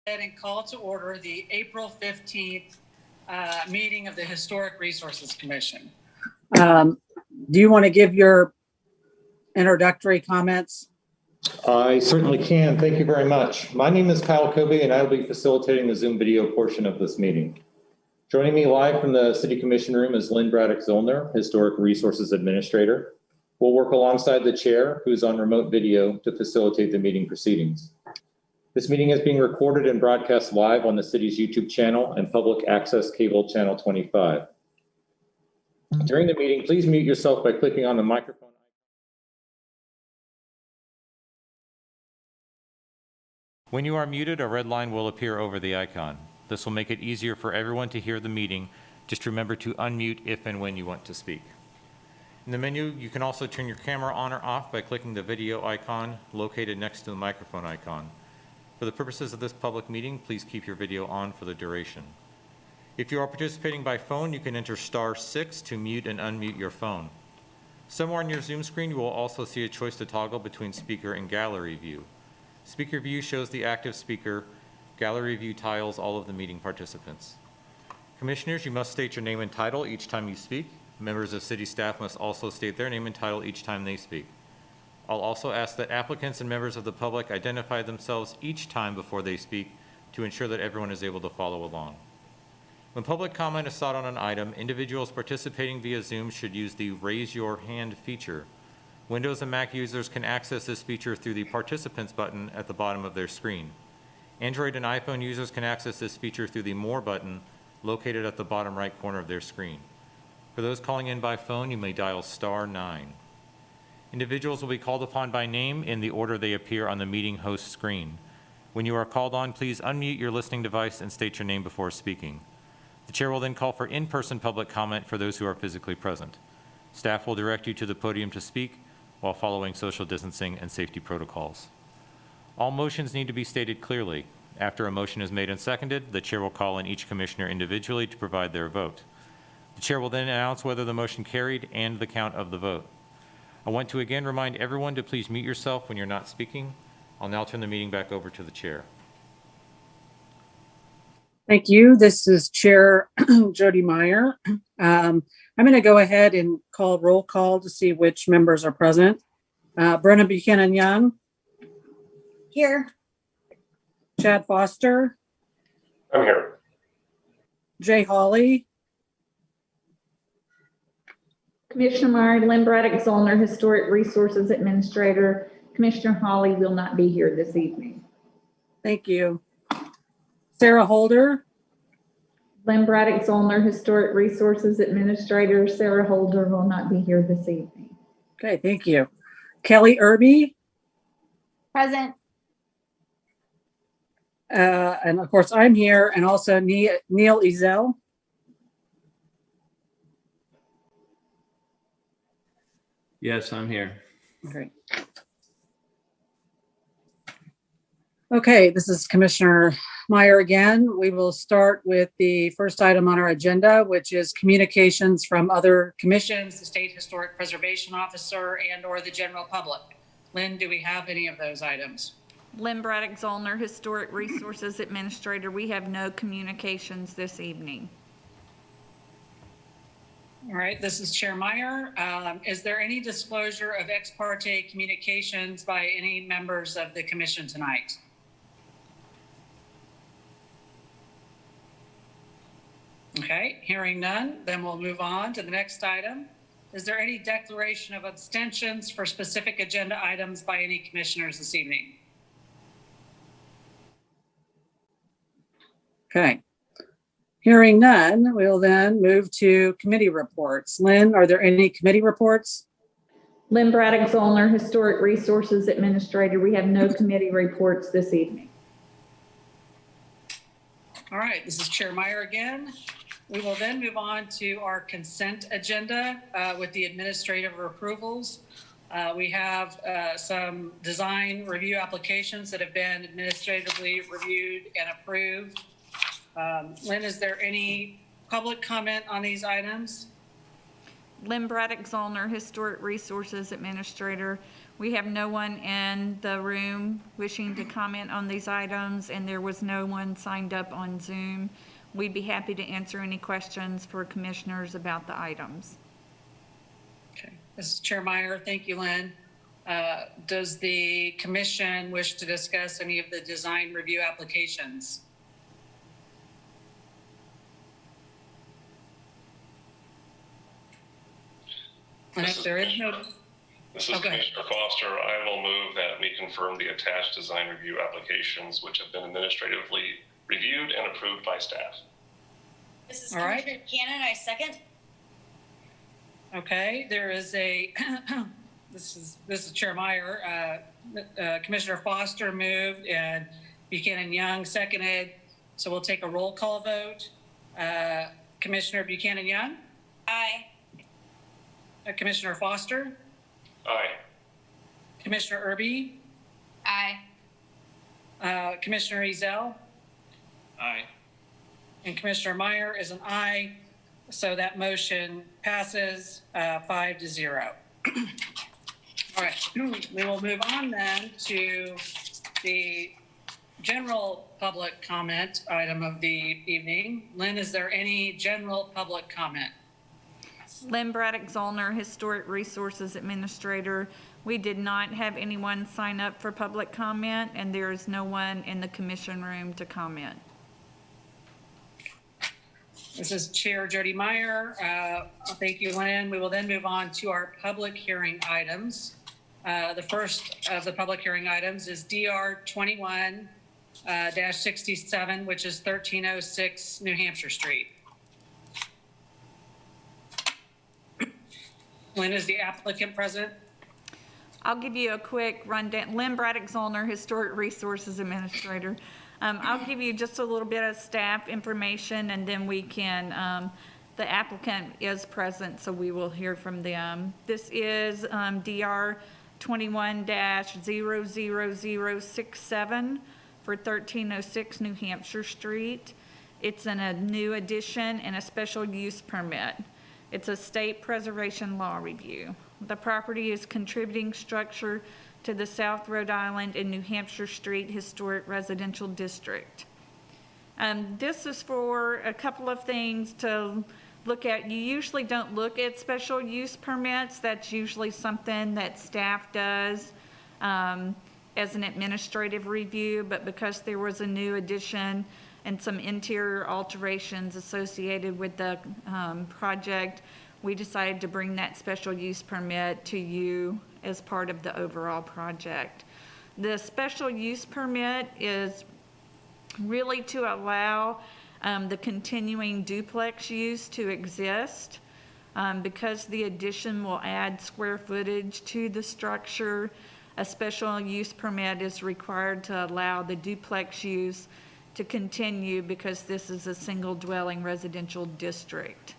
And call to order the April 15th meeting of the Historic Resources Commission. Do you want to give your introductory comments? I certainly can. Thank you very much. My name is Kyle Kobe, and I will be facilitating the Zoom video portion of this meeting. Joining me live from the City Commission room is Lynne Braddock Zollner, Historic Resources Administrator. We'll work alongside the chair, who's on remote video, to facilitate the meeting proceedings. This meeting is being recorded and broadcast live on the city's YouTube channel and public access cable channel 25. During the meeting, please mute yourself by clicking on the microphone. When you are muted, a red line will appear over the icon. This will make it easier for everyone to hear the meeting. Just remember to unmute if and when you want to speak. In the menu, you can also turn your camera on or off by clicking the video icon located next to the microphone icon. For the purposes of this public meeting, please keep your video on for the duration. If you are participating by phone, you can enter *6 to mute and unmute your phone. Somewhere on your Zoom screen, you will also see a choice to toggle between speaker and gallery view. Speaker view shows the active speaker. Gallery view tiles all of the meeting participants. Commissioners, you must state your name and title each time you speak. Members of city staff must also state their name and title each time they speak. I'll also ask that applicants and members of the public identify themselves each time before they speak to ensure that everyone is able to follow along. When public comment is sought on an item, individuals participating via Zoom should use the Raise Your Hand feature. Windows and Mac users can access this feature through the Participants button at the bottom of their screen. Android and iPhone users can access this feature through the More button located at the bottom right corner of their screen. For those calling in by phone, you may dial *9. Individuals will be called upon by name in the order they appear on the meeting host screen. When you are called on, please unmute your listening device and state your name before speaking. The chair will then call for in-person public comment for those who are physically present. Staff will direct you to the podium to speak while following social distancing and safety protocols. All motions need to be stated clearly. After a motion is made and seconded, the chair will call on each commissioner individually to provide their vote. The chair will then announce whether the motion carried and the count of the vote. I want to again remind everyone to please mute yourself when you're not speaking. I'll now turn the meeting back over to the chair. Thank you. This is Chair Jody Meyer. I'm going to go ahead and call roll call to see which members are present. Brenna Buchanan Young. Here. Chad Foster. I'm here. Jay Hawley. Commissioner Meyer, Lynne Braddock Zollner, Historic Resources Administrator. Commissioner Hawley will not be here this evening. Thank you. Sarah Holder. Lynne Braddock Zollner, Historic Resources Administrator. Sarah Holder will not be here this evening. Okay, thank you. Kelly Irby. Present. And of course, I'm here, and also Neil Ezel. Yes, I'm here. Okay. Okay, this is Commissioner Meyer again. We will start with the first item on our agenda, which is communications from other commissions, the State Historic Preservation Officer, and/or the general public. Lynn, do we have any of those items? Lynne Braddock Zollner, Historic Resources Administrator. We have no communications this evening. All right, this is Chair Meyer. Is there any disclosure of ex parte communications by any members of the commission tonight? Okay, hearing none, then we'll move on to the next item. Is there any declaration of abstentions for specific agenda items by any commissioners this evening? Okay. Hearing none, we'll then move to committee reports. Lynn, are there any committee reports? Lynne Braddock Zollner, Historic Resources Administrator. We have no committee reports this evening. All right, this is Chair Meyer again. We will then move on to our consent agenda with the administrative approvals. We have some design review applications that have been administratively reviewed and approved. Lynn, is there any public comment on these items? Lynne Braddock Zollner, Historic Resources Administrator. We have no one in the room wishing to comment on these items, and there was no one signed up on Zoom. We'd be happy to answer any questions for commissioners about the items. Okay, this is Chair Meyer. Thank you, Lynn. Does the commission wish to discuss any of the design review applications? And if there is no, This is Okay. Commissioner Foster. I will move that we confirm the attached design review applications, which have been administratively reviewed and approved by staff. This is All right. Commissioner Buchanan, I second. okay, there is a, this is Chair Meyer. Commissioner Foster moved and Buchanan Young seconded. So we'll take a roll call vote. Commissioner Buchanan Young, Aye. Commissioner Foster, Aye. Commissioner Irby, Aye. Commissioner Ezell, Aye. and Commissioner Meyer is an aye. So that motion passes 5-0. All right, we will move on then to the general public comment item of the evening. Lynn, is there any general public comment? Lynne Braddock Zollner, Historic Resources Administrator. We did not have anyone sign up for public comment, and there is no one in the commission room to comment. This is Chair Jody Meyer. Thank you, Lynn. We will then move on to our public hearing items. The first of the public hearing items is DR 21-67, which is 1306 New Hampshire Street. Lynn, is the applicant present? I'll give you a quick rundown. Lynne Braddock Zollner, Historic Resources Administrator. I'll give you just a little bit of staff information, and then we can, the applicant is present, so we will hear from them. This is DR 21-00067 for 1306 New Hampshire Street. It's in a new addition and a special use permit. It's a state preservation law review. The property is contributing structure to the South Rhode Island and New Hampshire Street Historic Residential District. This is for a couple of things to look at. You usually don't look at special use permits. That's usually something that staff does as an administrative review, but because there was a new addition and some interior alterations associated with the project, we decided to bring that special use permit to you as part of the overall project. The special use permit is really to allow the continuing duplex use to exist. Because the addition will add square footage to the structure, a special use permit is required to allow the duplex use to continue because this is a single dwelling residential district.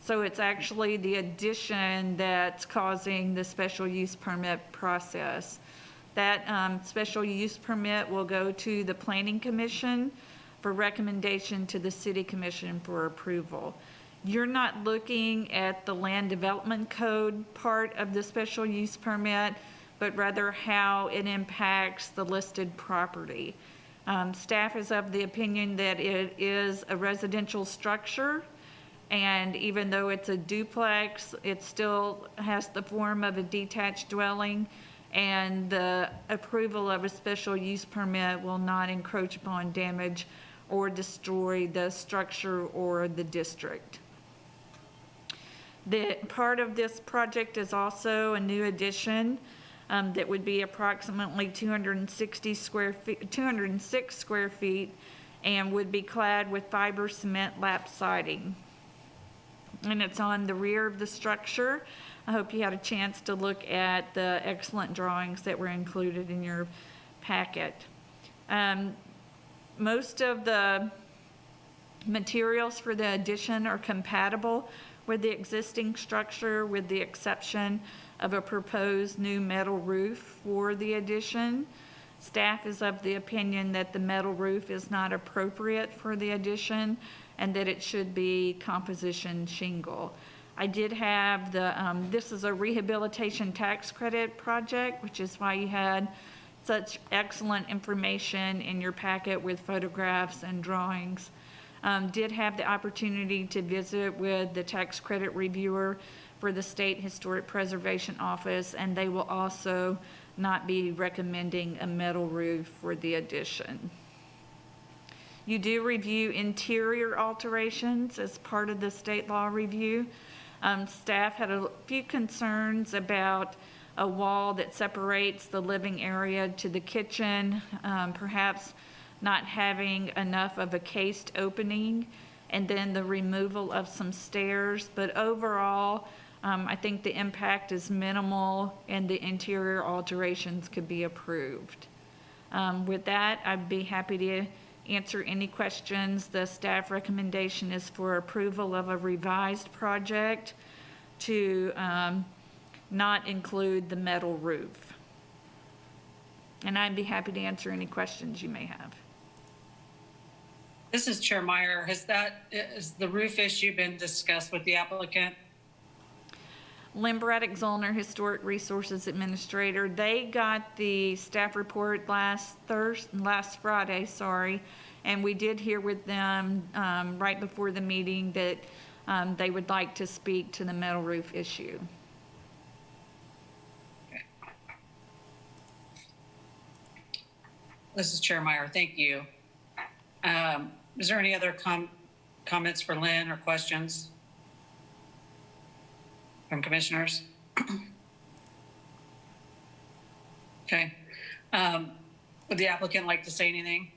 So it's actually the addition that's causing the special use permit process. That special use permit will go to the Planning Commission for recommendation to the City Commission for approval. You're not looking at the Land Development Code part of the special use permit, but rather how it impacts the listed property. Staff is of the opinion that it is a residential structure, and even though it's a duplex, it still has the form of a detached dwelling, and the approval of a special use permit will not encroach upon, damage, or destroy the structure or the district. The part of this project is also a new addition that would be approximately 206 square feet, and would be clad with fiber cement lap siding. And it's on the rear of the structure. I hope you had a chance to look at the excellent drawings that were included in your packet. Most of the materials for the addition are compatible with the existing structure, with the exception of a proposed new metal roof for the addition. Staff is of the opinion that the metal roof is not appropriate for the addition and that it should be composition shingle. I did have this is a rehabilitation tax credit project, which is why you had such excellent information in your packet with photographs and drawings. Did have the opportunity to visit with the tax credit reviewer for the State Historic Preservation Office, and they will also not be recommending a metal roof for the addition. You do review interior alterations as part of the state law review. Staff had a few concerns about a wall that separates the living area to the kitchen, perhaps not having enough of a cased opening, and then the removal of some stairs. But overall, I think the impact is minimal and the interior alterations could be approved. With that, I'd be happy to answer any questions. The staff recommendation is for approval of a revised project to not include the metal roof. And I'd be happy to answer any questions you may have. This is Chair Meyer. Has the roof issue been discussed with the applicant? Lynne, Braddock, Zollner, Historic Resources Administrator, they got the staff report last Friday, and we did hear with them right before the meeting that they would like to speak to the metal roof issue. Okay. This is Chair Meyer. Thank you. Is there any other comments for Lynne or questions from commissioners? Okay. Would the applicant like to say anything?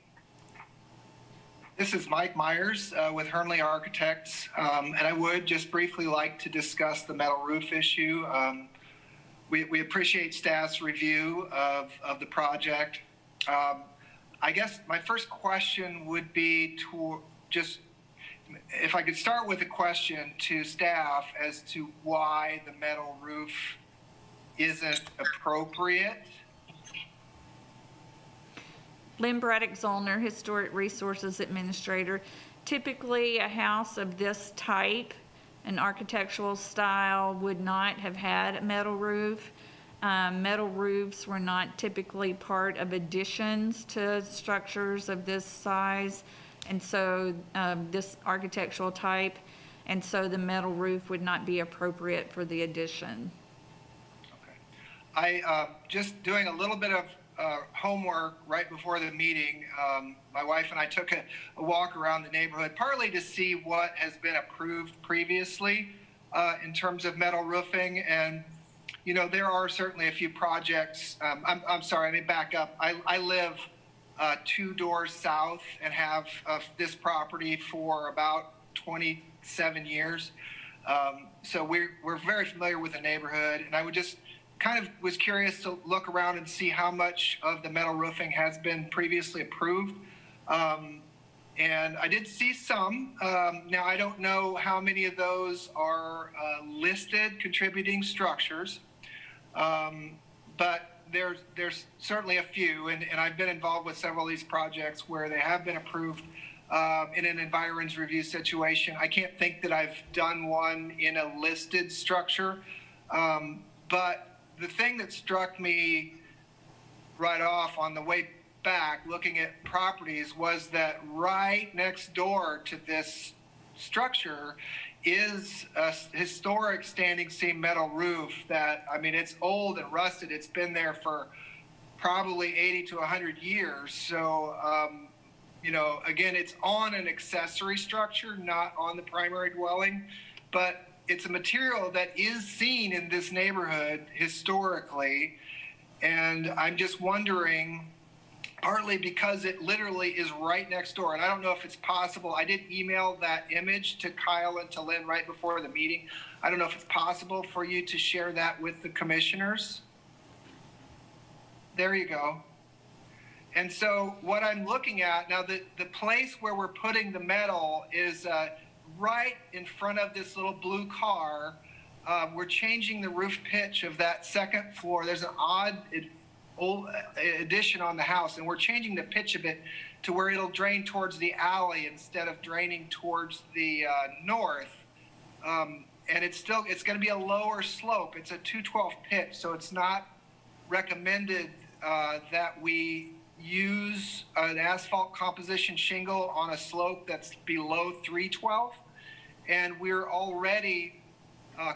This is Mike Myers with Hernley Architects, and I would just briefly like to discuss the metal roof issue. We appreciate staff's review of the project. I guess my first question would be to just, if I could start with a question to staff as to why the metal roof isn't appropriate. Lynne, Braddock, Zollner, Historic Resources Administrator. Typically, a house of this type, an architectural style, would not have had a metal roof. Metal roofs were not typically part of additions to structures of this size, and so this architectural type, and so the metal roof would not be appropriate for the addition. Okay. I just doing a little bit of homework right before the meeting. My wife and I took a walk around the neighborhood, partly to see what has been approved previously in terms of metal roofing. And, you know, there are certainly a few projects. I'm sorry, let me back up. I live 2 doors south and have this property for about 27 years. So we're very familiar with the neighborhood, and I would just kind of was curious to look around and see how much of the metal roofing has been previously approved. And I did see some. Now, I don't know how many of those are listed contributing structures, but there's certainly a few, and I've been involved with several of these projects where they have been approved in an environs review situation. I can't think that I've done one in a listed structure, but the thing that struck me right off on the way back looking at properties was that right next door to this structure is a historic standing seam metal roof that, I mean, it's old and rusted. It's been there for probably 80 to 100 years. So, you know, again, it's on an accessory structure, not on the primary dwelling, but it's a material that is seen in this neighborhood historically. And I'm just wondering, partly because it literally is right next door, and I don't know if it's possible. I did email that image to Kyle and to Lynne right before the meeting. I don't know if it's possible for you to share that with the commissioners. There you go. And so what I'm looking at now, the place where we're putting the metal is right in front of this little blue car. We're changing the roof pitch of that second floor. There's an old addition on the house, and we're changing the pitch of it to where it'll drain towards the alley instead of draining towards the north. and it's going to be a lower slope. It's a 212 pitch, so it's not recommended that we use an asphalt composition shingle on a slope that's below 312. And we're already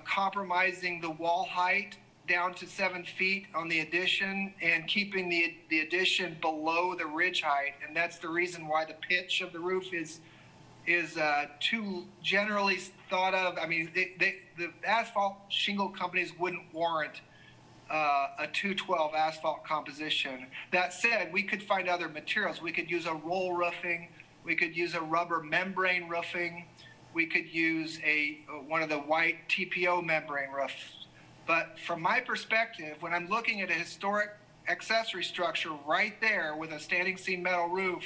compromising the wall height down to 7 feet on the addition and keeping the addition below the ridge height. And that's the reason why the pitch of the roof is too generally thought of. I mean, the asphalt shingle companies wouldn't warrant a 212 asphalt composition. That said, we could find other materials. We could use a roll roofing. We could use a rubber membrane roofing. We could use one of the white TPO membrane roofs. But from my perspective, when I'm looking at a historic accessory structure right there with a standing seam metal roof,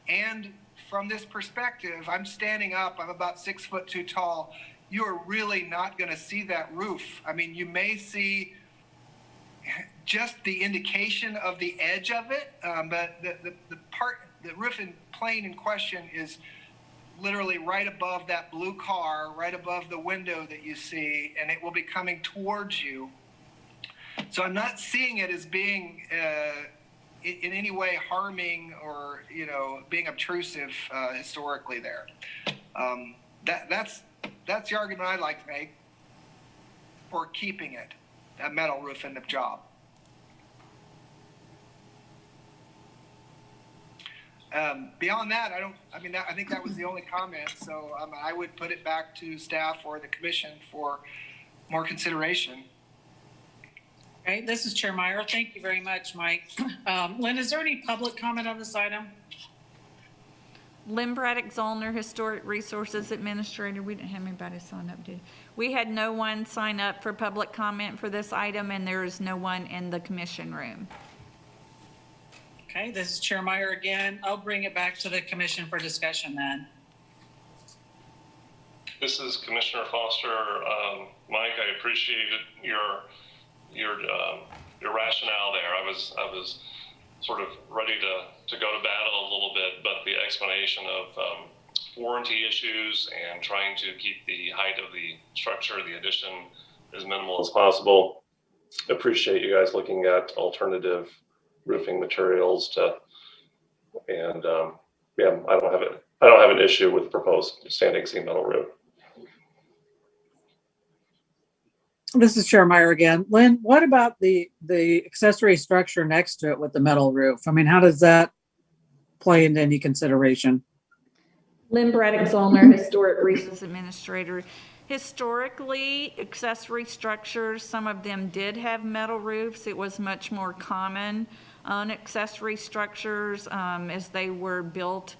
and from this perspective, I'm standing up, I'm about 6'2" tall, you are really not going to see that roof. I mean, you may see just the indication of the edge of it, but the roof in plane in question is literally right above that blue car, right above the window that you see, and it will be coming towards you. So I'm not seeing it as being in any way harming or, being obtrusive historically there. That's the argument I like to make for keeping it, a metal roof in the job. Beyond that, I think that was the only comment. So I would put it back to staff or the commission for more consideration. Okay, this is Chair Meyer. Thank you very much, Mike. Lynn, is there any public comment on this item? Lynne Braddock Zollner, Historic Resources Administrator. We didn't have anybody sign up, did we? We had no one sign up for public comment for this item, and there is no one in the commission room. Okay, this is Chair Meyer again. I'll bring it back to the commission for discussion then. This is Commissioner Foster. Mike, I appreciated your rationale there. I was sort of ready to go to battle a little bit, but the explanation of warranty issues and trying to keep the height of the structure, the addition, as minimal as possible. Appreciate you guys looking at alternative roofing materials I don't have an issue with the proposed standing seam metal roof. This is Chair Meyer again. Lynn, what about the accessory structure next to it with the metal roof? I mean, how does that play into any consideration? Lynne Braddock Zollner, Historic Resources Administrator. Historically, accessory structures, some of them did have metal roofs. It was much more common on accessory structures as they were built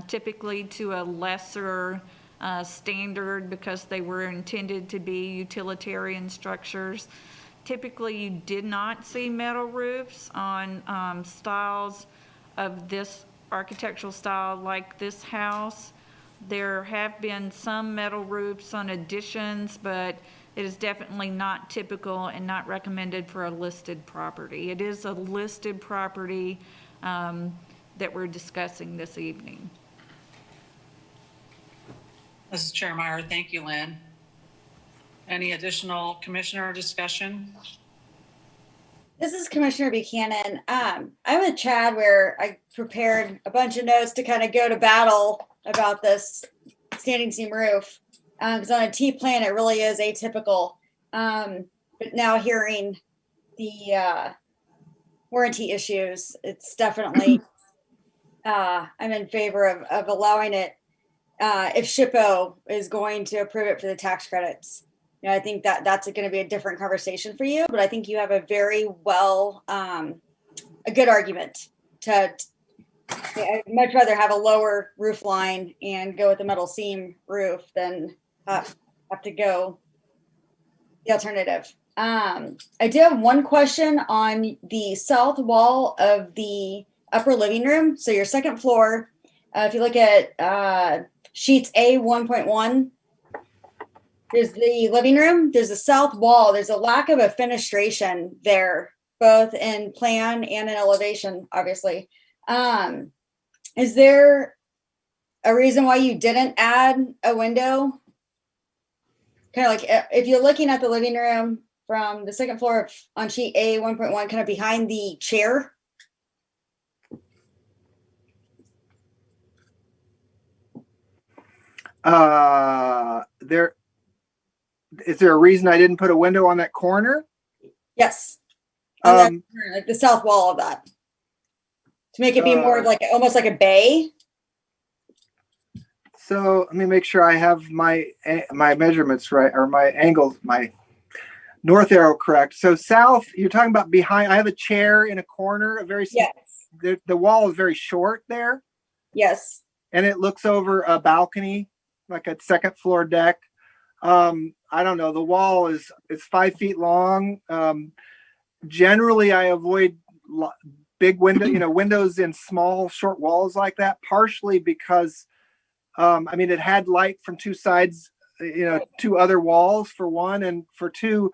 typically to a lesser standard because they were intended to be utilitarian structures. Typically, you did not see metal roofs on styles of this architectural style like this house. There have been some metal roofs on additions, but it is definitely not typical and not recommended for a listed property. It is a listed property that we're discussing this evening. This is Chair Meyer. Thank you, Lynn. Any additional commissioner discussion? This is Commissioner Buchanan. I'm with Chad where I prepared a bunch of notes to kind of go to battle about this standing seam roof. Because on a T plan, it really is atypical. But now hearing the warranty issues, it's definitely, I'm in favor of allowing it if SHPO is going to approve it for the tax credits. I think that's going to be a different conversation for you, but I think you have a very a good argument I'd much rather have a lower roof line and go with a metal seam roof than have to go the alternative. I do have one question on the south wall of the upper living room. So your second floor, if you look at sheets A 1.1, there's the living room, there's a south wall, there's a lack of a fenestration there, both in plan and in elevation, obviously. Is there a reason why you didn't add a window kind of like if you're looking at the living room from the second floor on sheet A 1.1, kind of behind the chair. Is there a reason I didn't put a window on that corner? Yes. On that corner, like the south wall of that. To make it be more of like almost like a bay. So let me make sure I have my measurements right, or my angles, my north arrow correct. So south, you're talking about behind. I have a chair in a corner, a very Yes. the wall is very short there, Yes. and it looks over a balcony, like a second floor deck. I don't know. The wall is 5 feet long. Generally, I avoid big windows in small, short walls like that. Partially because, I mean, it had light from two sides, two other walls for one, and for two,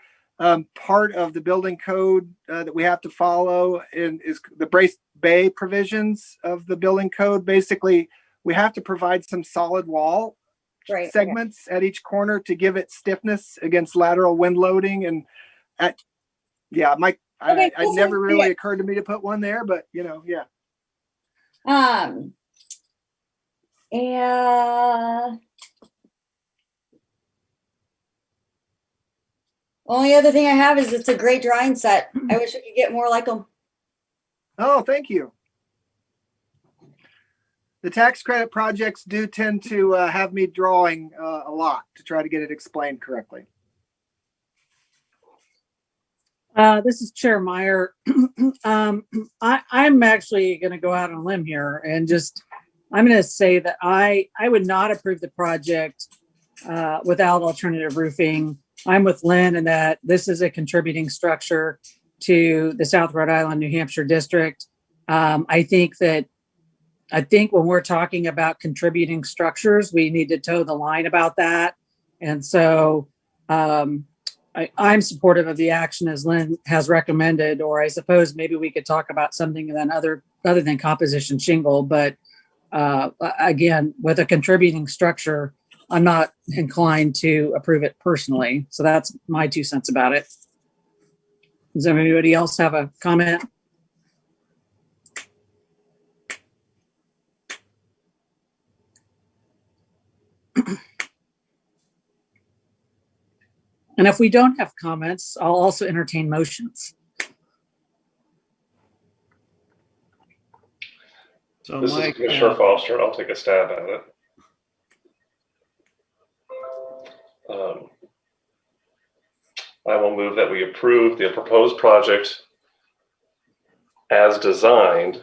part of the building code that we have to follow is the braced bay provisions of the building code. Basically, we have to provide some solid wall segments at each corner to give it stiffness against lateral wind loading. And it never really occurred to me to put one there, but yeah. Only other thing I have is it's a great drawing set. I wish we could get more like them. Oh, thank you. The tax credit projects do tend to have me drawing a lot to try to get it explained correctly. This is Chair Meyer. I'm actually going to go out on a limb here and I'm going to say that I would not approve the project without alternative roofing. I'm with Lynn in that this is a contributing structure to the South Rhode Island, New Hampshire district. I think when we're talking about contributing structures, we need to toe the line about that. And so I'm supportive of the action as Lynn has recommended, or I suppose maybe we could talk about something then other than composition shingle. But again, with a contributing structure, I'm not inclined to approve it personally. So that's my 2 cents about it. Does anybody else have a comment? And if we don't have comments, I'll also entertain motions. So This Mike, is Commissioner Foster, and I'll take a stab at it. I will move that we approve the proposed project as designed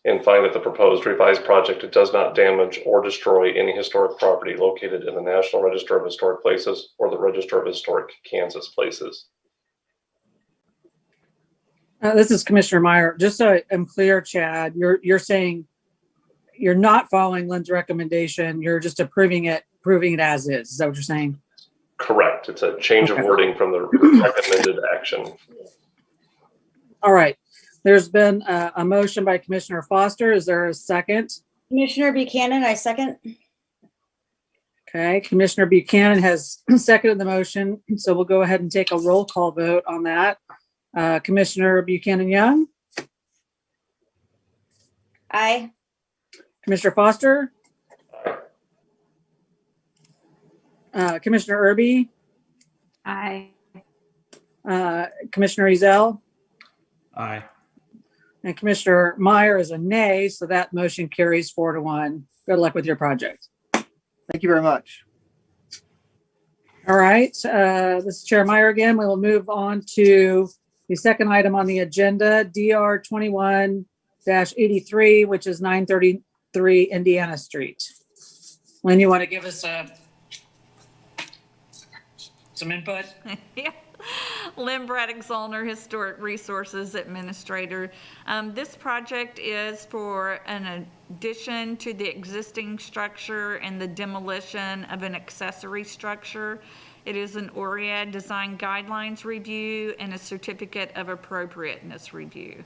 and find that the proposed revised project does not damage or destroy any historic property located in the National Register of Historic Places or the Register of Historic Kansas Places. This is Commissioner Meyer. Just so I'm clear, Chad, you're saying you're not following Lynn's recommendation. You're just approving it as is. Is that what you're saying? Correct. It's a change of wording from the recommended action. All right. There's been a motion by Commissioner Foster. Is there a second? Commissioner Buchanan, I second. Okay, Commissioner Buchanan has seconded the motion. So we'll go ahead and take a roll call vote on that. Commissioner Buchanan Young? Aye. Commissioner Foster? Commissioner Irby? Aye. Commissioner Ezell? aye. And Commissioner Meyer is a nay, so that motion carries 4-1. Good luck with your project. Thank you very much. All right, this is Chair Meyer again. We will move on to the second item on the agenda, DR 21-83, which is 933 Indiana Street. Lynn, you want to give us some input? Yeah. Lynne, Braddock, Zollner, Historic Resources Administrator. This project is for an addition to the existing structure and the demolition of an accessory structure. It is an Oread Design Guidelines review and a Certificate of Appropriateness review.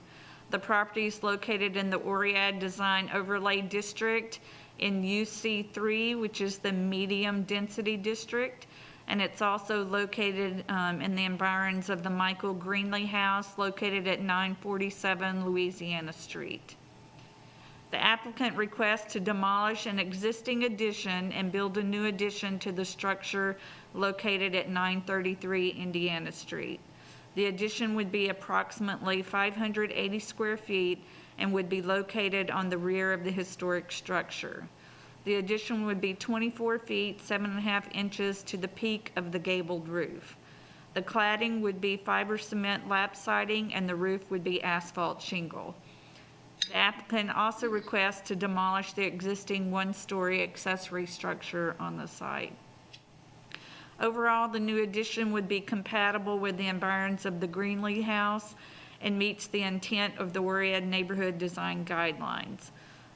The property is located in the Oread Design Overlay District in UC3, which is the medium density district. and it's also located in the environs of the Michael Greenlee House located at 947 Louisiana Street. The applicant requests to demolish an existing addition and build a new addition to the structure located at 933 Indiana Street. The addition would be approximately 580 square feet and would be located on the rear of the historic structure. The addition would be 24 feet, 7.5 inches to the peak of the gabled roof. The cladding would be fiber cement lap siding and the roof would be asphalt shingle. The applicant also requests to demolish the existing one-story accessory structure on the site. Overall, the new addition would be compatible with the environs of the Greenlee House and meets the intent of the Oread Neighborhood Design Guidelines.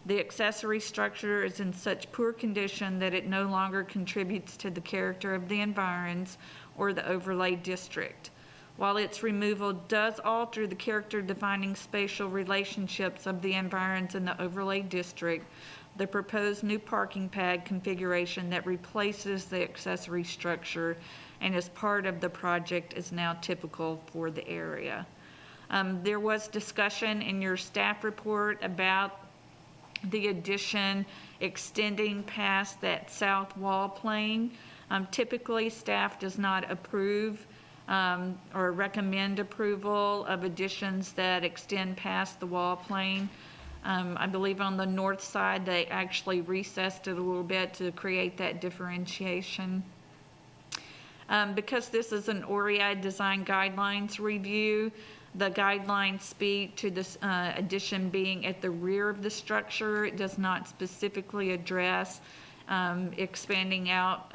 The accessory structure is in such poor condition that it no longer contributes to the character of the environs or the overlay district. While its removal does alter the character-defining spatial relationships of the environs in the overlay district, the proposed new parking pad configuration that replaces the accessory structure and is part of the project is now typical for the area. There was discussion in your staff report about the addition extending past that south wall plane. Typically, staff does not approve or recommend approval of additions that extend past the wall plane. I believe on the north side, they actually recessed it a little bit to create that differentiation. Because this is an Oread Design Guidelines review, the guidelines speak to this addition being at the rear of the structure. It does not specifically address expanding out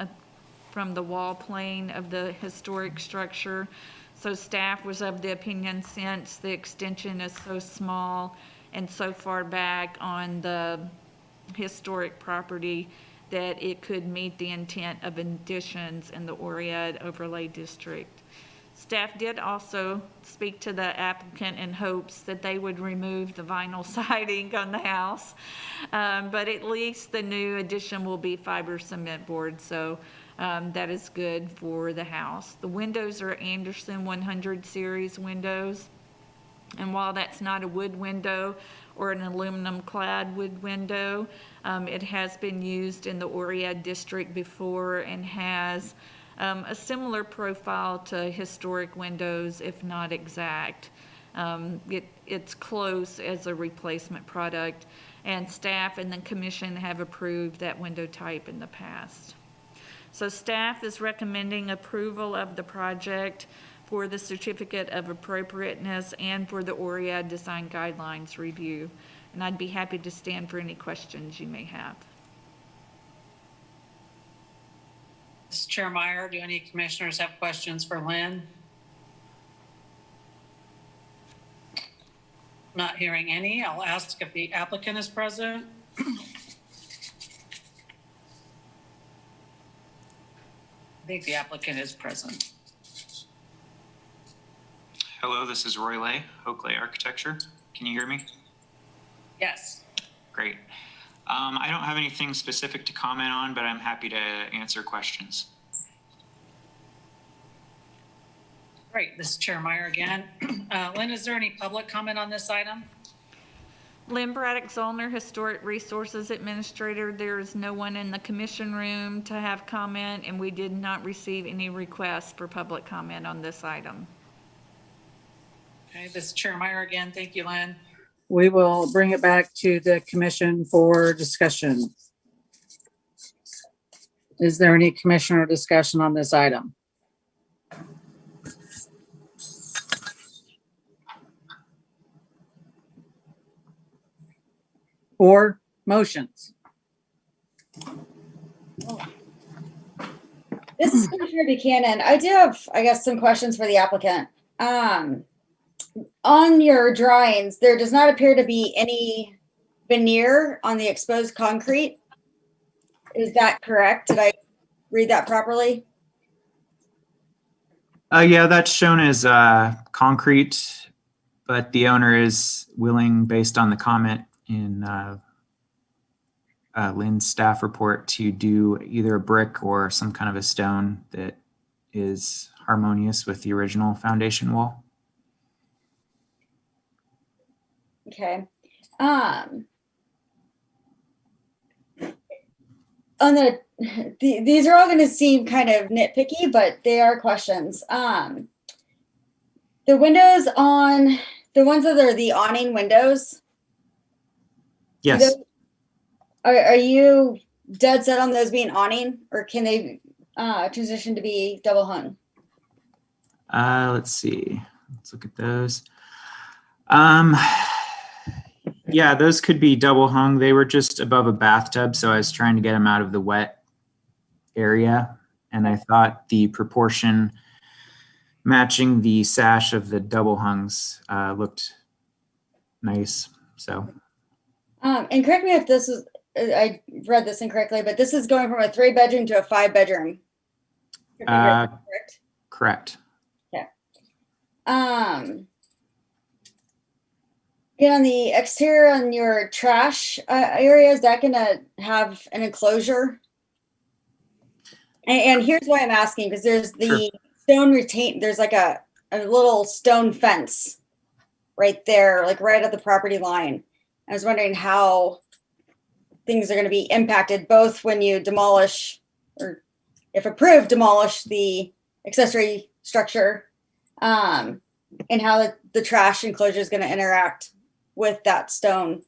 from the wall plane of the historic structure. So staff was of the opinion, since the extension is so small and so far back on the historic property, that it could meet the intent of additions in the Oread overlay district. Staff did also speak to the applicant in hopes that they would remove the vinyl siding on the house, but at least the new addition will be fiber cement board, so that is good for the house. The windows are Anderson 100 series windows, and while that's not a wood window or an aluminum clad wood window, it has been used in the Oread district before and has a similar profile to historic windows, if not exact. It's close as a replacement product, and staff and the commission have approved that window type in the past. So staff is recommending approval of the project for the certificate of appropriateness and for the Oread Design Guidelines review. And I'd be happy to stand for any questions you may have. This is Chair Meyer. Do any commissioners have questions for Lynne? Not hearing any. I'll ask if the applicant is present. I think the applicant is present. Hello, this is Roy Lay, Oakley Architecture. Can you hear me? Yes. Great. I don't have anything specific to comment on, but I'm happy to answer questions. Great. This is Chair Meyer again. Lynne, is there any public comment on this item? Lynne Braddock Zollner, Historic Resources Administrator. There is no one in the commission room to have comment, and we did not receive any requests for public comment on this item. Okay, this is Chair Meyer again. Thank you, Lynne. We will bring it back to the commission for discussion. Is there any commissioner discussion on this item? Or motions? This is Commissioner Buchanan. I do have, I guess, some questions for the applicant. On your drawings, there does not appear to be any veneer on the exposed concrete. Is that correct? Did I read that properly? Yeah, that's shown as concrete, but the owner is willing, based on the comment in Lynne's staff report, to do either a brick or some kind of a stone that is harmonious with the original foundation wall. Okay. On these are all going to seem kind of nitpicky, but they are questions. The windows on the ones that are the awning windows. Yes. Are you dead set on those being awning, or can they transition to be double hung? Let's see. Let's look at those. Yeah, those could be double hung. They were just above a bathtub, so I was trying to get them out of the wet area. And I thought the proportion matching the sash of the double hungs looked nice. So. And correct me if this is, I read this incorrectly, but this is going from a 3-bedroom to a 5-bedroom. Correct? Correct. Yeah. And on the exterior on your trash area, is that going to have an enclosure? And here's why I'm asking, because there's the stone retain, there's like a little stone fence right there, like right at the property line. I was wondering how things are going to be impacted, both when you demolish, or if approved, demolish the accessory structure, and how the trash enclosure is going to interact with that stone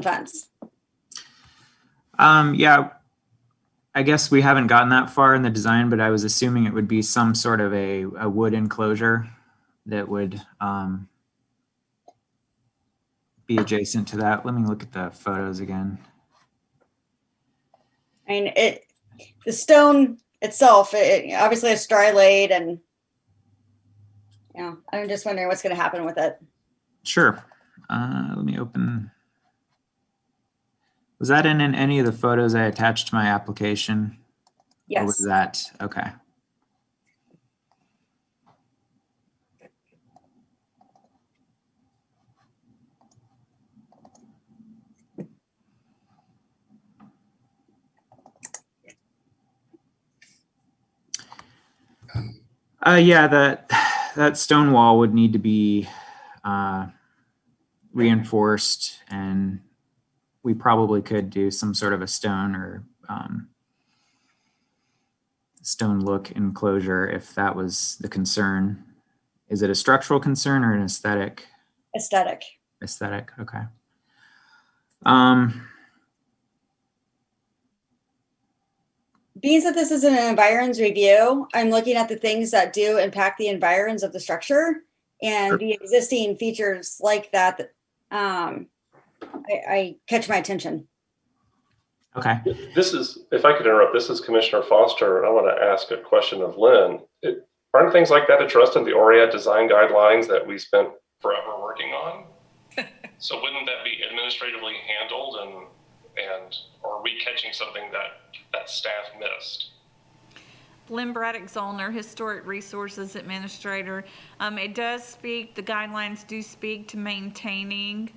fence. Yeah, I guess we haven't gotten that far in the design, but I was assuming it would be some sort of a wood enclosure that would be adjacent to that. Let me look at the photos again. I mean, the stone itself, it obviously is dry laid, and I'm just wondering what's going to happen with it. Sure. Let me open. Was that in any of the photos I attached to my application? Yes. Or was that okay? Yeah, that stone wall would need to be reinforced, and we probably could do some sort of a stone or stone look enclosure if that was the concern. Is it a structural concern or an aesthetic? Aesthetic. Aesthetic, okay. Being that this is an environs review, I'm looking at the things that do impact the environs of the structure, and the existing features like that, I catch my attention. Okay. This is, if I could interrupt, this is Commissioner Foster. I want to ask a question of Lynn. Aren't things like that addressed in the Oread design guidelines that we spent forever working on? So wouldn't that be administratively handled, and or are we catching something that staff missed? Lynne, Braddock, Zollner, Historic Resources Administrator. It does speak, the guidelines do speak to maintaining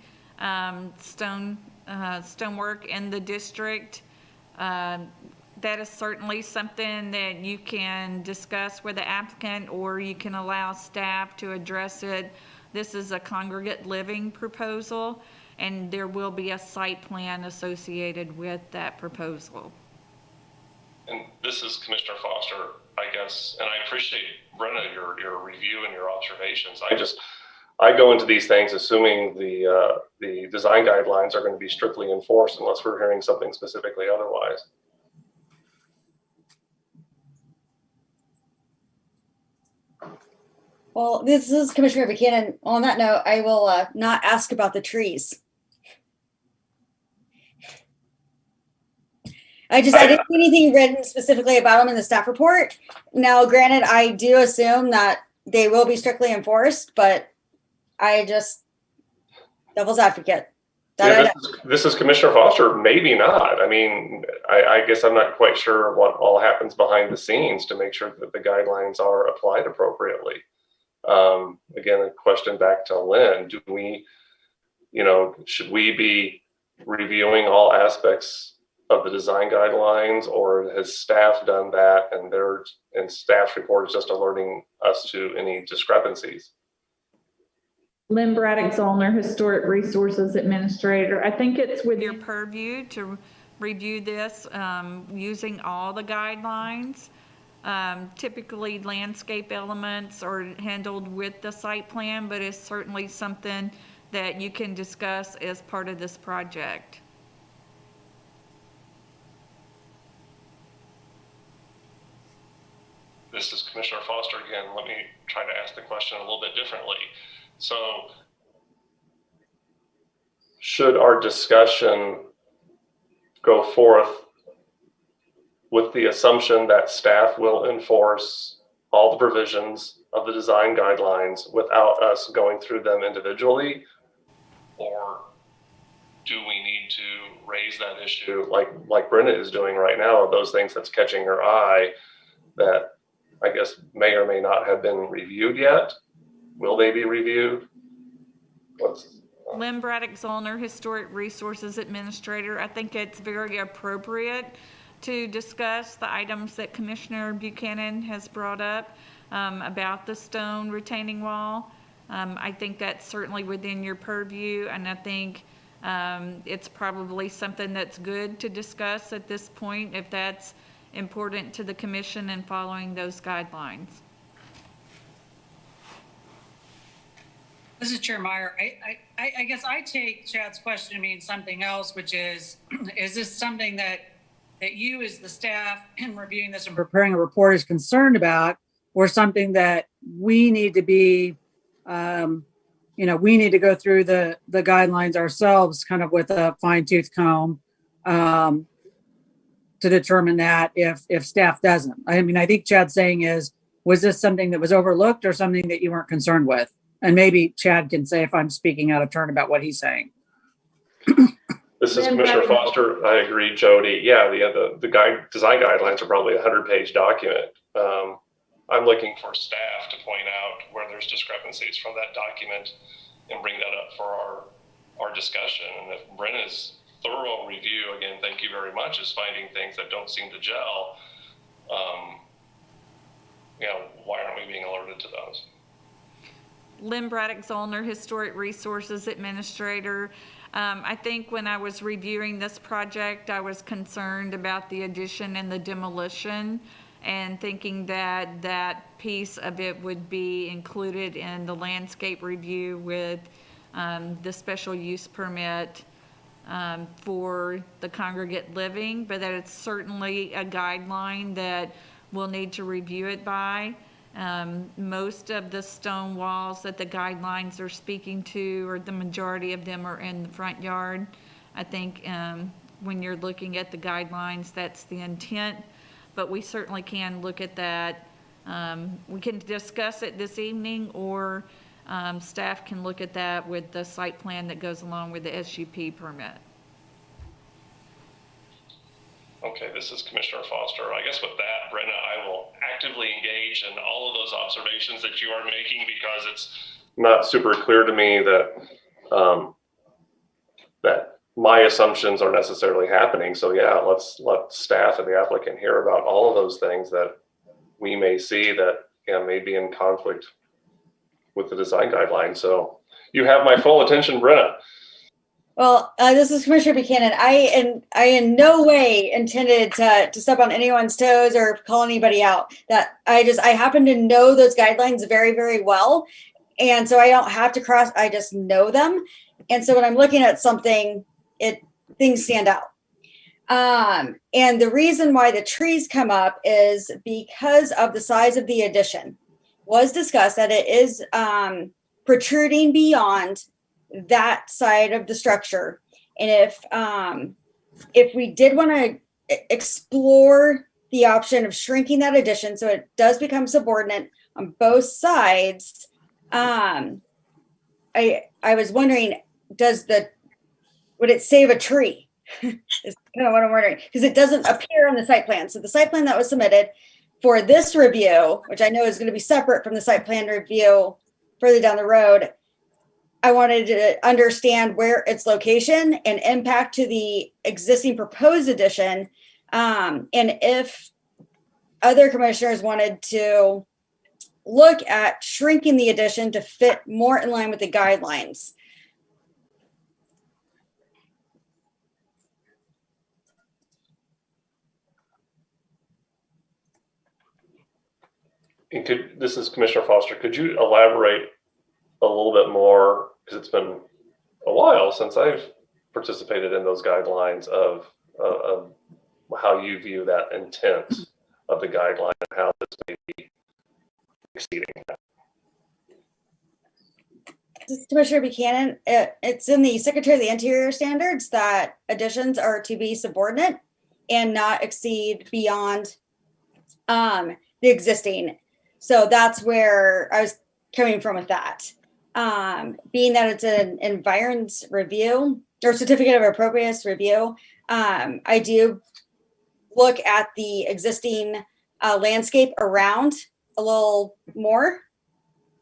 stonework in the district. That is certainly something that you can discuss with the applicant, or you can allow staff to address it. This is a congregate living proposal, and there will be a site plan associated with that proposal. And this is Commissioner Foster, I guess, and I appreciate, Brenna, your review and your observations. I go into these things assuming the design guidelines are going to be strictly enforced unless we're hearing something specifically otherwise. Well, this is Commissioner Buchanan. On that note, I will not ask about the trees. I didn't see anything written specifically about them in the staff report. Now, granted, I do assume that they will be strictly enforced, but I just, devil's advocate. This is Commissioner Foster. Maybe not. I mean, I guess I'm not quite sure what all happens behind the scenes to make sure that the guidelines are applied appropriately. Again, a question back to Lynn. Do we, should we be reviewing all aspects of the design guidelines, or has staff done that and staff's report is just alerting us to any discrepancies? Lynne Braddock Zollner, Historic Resources Administrator. I think it's with Your purview to review this using all the guidelines. Typically, landscape elements are handled with the site plan, but it's certainly something that you can discuss as part of this project. This is Commissioner Foster again. Let me try to ask the question a little bit differently. So, should our discussion go forth with the assumption that staff will enforce all the provisions of the design guidelines without us going through them individually? Or do we need to raise that issue like Brenna is doing right now, of those things that's catching her eye that I guess may or may not have been reviewed yet? Will they be reviewed? Lynne Braddock Zollner, Historic Resources Administrator. I think it's very appropriate to discuss the items that Commissioner Buchanan has brought up about the stone retaining wall. I think that's certainly within your purview, and I think it's probably something that's good to discuss at this point if that's important to the commission and following those guidelines. This is Chair Meyer. I guess I take Chad's question to mean something else, which is this something that you as the staff in reviewing this and preparing a report is concerned about, or something that we need to be, we need to go through the guidelines ourselves kind of with a fine tooth comb to determine that if staff doesn't? I mean, I think Chad's saying was this something that was overlooked or something that you weren't concerned with? And maybe Chad can say if I'm speaking out of turn about what he's saying. This is Commissioner Foster. I agree, Jody. Yeah, the design guidelines are probably a 100-page document. I'm looking for staff to point out where there's discrepancies from that document and bring that up for our discussion. And if Brenna's thorough review, again, thank you very much, is finding things that don't seem to gel, why aren't we being alerted to those? Lynne Braddock Zollner, Historic Resources Administrator. I think when I was reviewing this project, I was concerned about the addition and the demolition, and thinking that that piece of it would be included in the landscape review with the special use permit for the congregate living, but that it's certainly a guideline that we'll need to review it by. Most of the stone walls that the guidelines are speaking to, or the majority of them, are in the front yard. I think when you're looking at the guidelines, that's the intent, but we certainly can look at that. We can discuss it this evening, or staff can look at that with the site plan that goes along with the SUP permit. Okay, this is Commissioner Foster. I guess with that, Brenna, I will actively engage in all of those observations that you are making, because it's not super clear to me that that my assumptions are necessarily happening. So yeah, let's let staff and the applicant hear about all of those things that we may see that may be in conflict with the design guidelines. So you have my full attention, Brenna. Well, this is Commissioner Buchanan. I in no way intended to step on anyone's toes or call anybody out. That I happen to know those guidelines very, very well. And so I don't have to I just know them. And so when I'm looking at something, things stand out. And the reason why the trees come up is because of the size of the addition. Was discussed that it is protruding beyond that side of the structure. And if we did want to explore the option of shrinking that addition so it does become subordinate on both sides, I was wondering, would it save a tree? Is kind of what I'm wondering, because it doesn't appear on the site plan. So the site plan that was submitted for this review, which I know is going to be separate from the site plan review further down the road, I wanted to understand where its location and impact to the existing proposed addition. And if other commissioners wanted to look at shrinking the addition to fit more in line with the guidelines. And this is Commissioner Foster. Could you elaborate a little bit more? Because it's been a while since I've participated in those guidelines of how you view that intent of the guideline and how this may be exceeding that. Commissioner Buchanan, it's in the Secretary of the Interior standards that additions are to be subordinate and not exceed beyond the existing. So that's where I was coming from with that. Being that it's an environs review or certificate of appropriateness review, I do look at the existing landscape around a little more.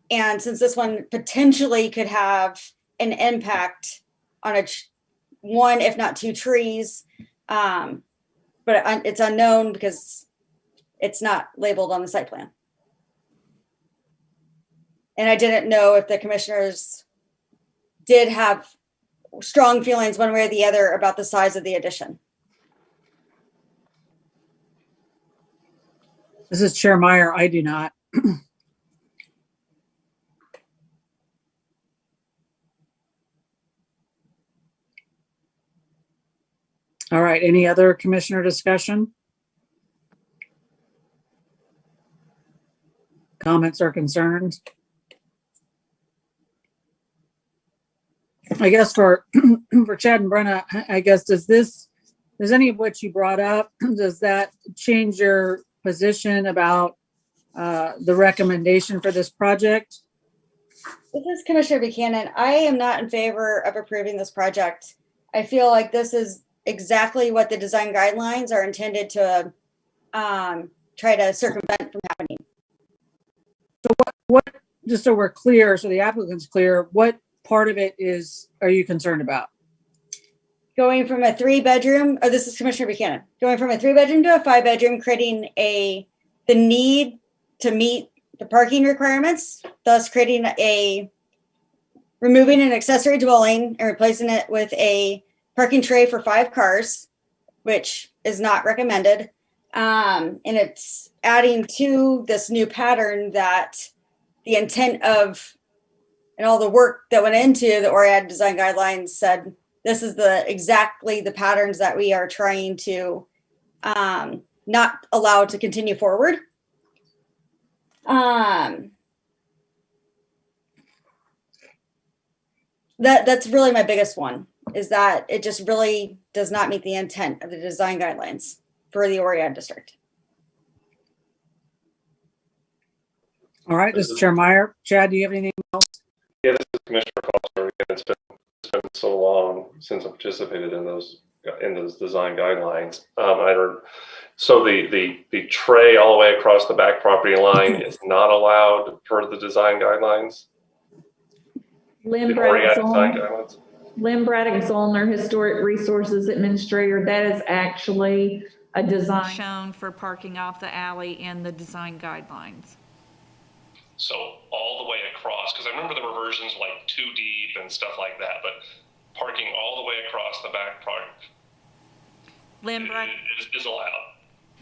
And since this one potentially could have an impact on one, if not two trees, but it's unknown because it's not labeled on the site plan. And I didn't know if the commissioners did have strong feelings one way or the other about the size of the addition. This is Chair Meyer. I do not. All right, any other commissioner discussion? Comments or concerns? I guess for Chad and Brenna, I guess, does any of what you brought up, does that change your position about the recommendation for this project? This is Commissioner Buchanan. I am not in favor of approving this project. I feel like this is exactly what the design guidelines are intended to try to circumvent from happening. So what, just so we're clear, so the applicant's clear, what part of it are you concerned about? Going from a 3-bedroom, this is Commissioner Buchanan, going from a 3-bedroom to a 5-bedroom, creating the need to meet the parking requirements, thus removing an accessory dwelling and replacing it with a parking tray for 5 cars, which is not recommended. And it's adding to this new pattern that the intent of and all the work that went into the Oread design guidelines said this is exactly the patterns that we are trying to not allow to continue forward. That's really my biggest one, is that it just really does not meet the intent of the design guidelines for the Oread district. All right, this is Chair Meyer. Chad, do you have anything else? Yeah, this is Commissioner Foster. It's been so long since I participated in those design guidelines. So the tray all the way across the back property line is not allowed per the design guidelines. Lynne The Braddock Oread design guidelines. Lynne Braddock Zollner, Historic Resources Administrator. That is actually a design Shown for parking off the alley in the design guidelines. So all the way across, because I remember there were versions like 2 deep and stuff like that, but parking all the way across the back part is allowed.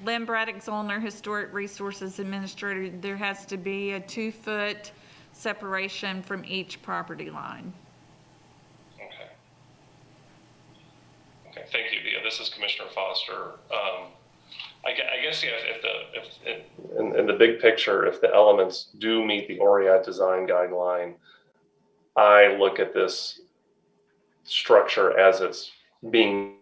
Lynne Braddock Zollner, Historic Resources Administrator, there has to be a 2-foot separation from each property line. Okay, thank you, Via. This is Commissioner Foster. I guess, yeah, if in the big picture, if the elements do meet the Oread design guideline, I look at this structure as it's being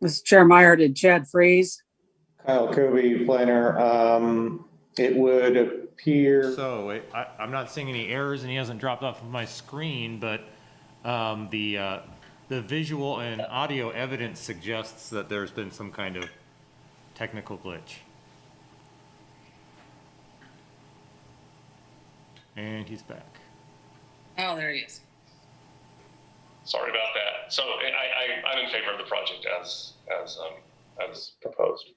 This is Chair Meyer. Did Chad freeze? Kyle Kobe, planner. It would appear, So I'm not seeing any errors and he hasn't dropped off of my screen, but the visual and audio evidence suggests that there's been some kind of technical glitch. And he's back. Oh, there he is. Sorry about that. So I'm in favor of the project as proposed.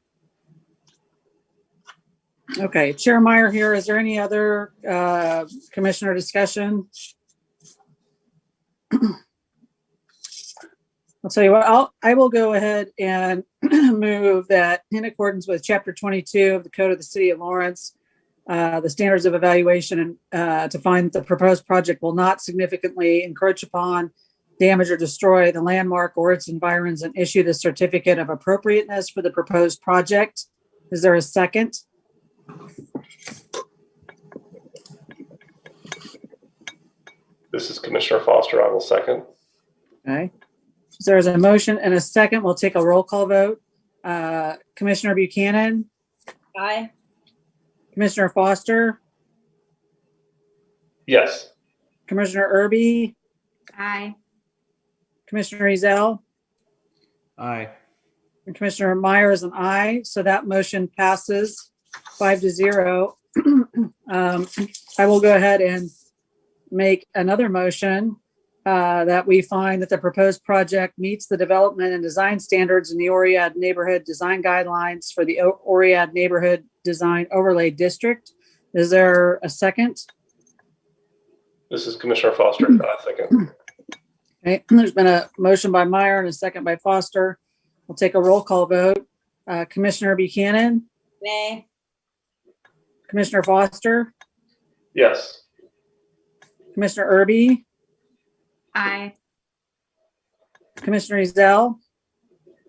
Okay, Chair Meyer here. Is there any other commissioner discussion? I'll tell you what, I will go ahead and move that in accordance with Chapter 22 of the Code of the City of Lawrence, the standards of evaluation, and to find that the proposed project will not significantly encroach upon, damage, or destroy the landmark or its environs, and issue the certificate of appropriateness for the proposed project. Is there a second? This is Commissioner Foster. I will second. Okay. So there's a motion and a second. We'll take a roll call vote. Commissioner Buchanan, Aye. Commissioner Foster, Yes. Commissioner Irby, Aye. Commissioner Ezell, Aye. and Commissioner Meyer is an aye. So that motion passes 5-0. I will go ahead and make another motion that we find that the proposed project meets the development and design standards in the Oread Neighborhood Design Guidelines for the Oread Neighborhood Design Overlay District. Is there a second? This is Commissioner Foster. I second. Okay, there's been a motion by Meyer and a second by Foster. We'll take a roll call vote. Commissioner Buchanan, Nay. Commissioner Foster, Yes. Commissioner Irby, Aye. Commissioner Ezell,